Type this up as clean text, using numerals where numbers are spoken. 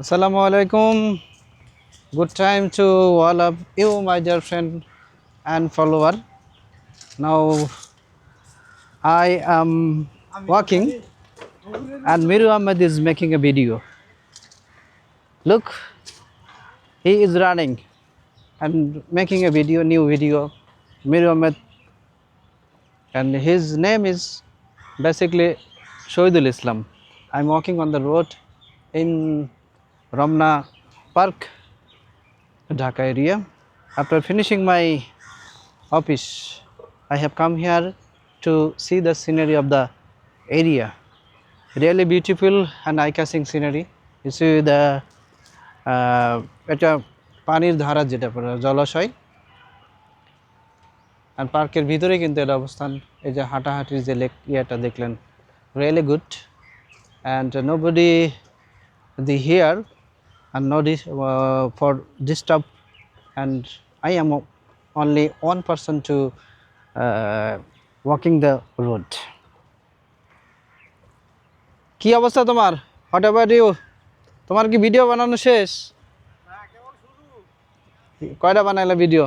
Assalamualaikum. Good time to all of you, my dear friend and follower. Now I am walking and Miru Ahmed is making a video. Look, he is running and making a video, new video. Miru Ahmed, and his name is basically Shoidul Islam. I'm walking on the road in Ramna Park, Dhaka area. After finishing my office, I have come here to see the scenery of the area. Really beautiful and eye-catching scenery. You see the এটা পানির ধারা যেটা জলাশয় আর পার্কের ভিতরে কিন্তু এর অবস্থান এই যে হাঁটাহাঁটির যে লেক ইয়াটা দেখলেন really good and nobody the here and no for disturb and I am only one person to walking the road. কি অবস্থা তোমার? What about you? তোমার কি ভিডিও বানানো শেষ? কয়টা বানাইলা ভিডিও?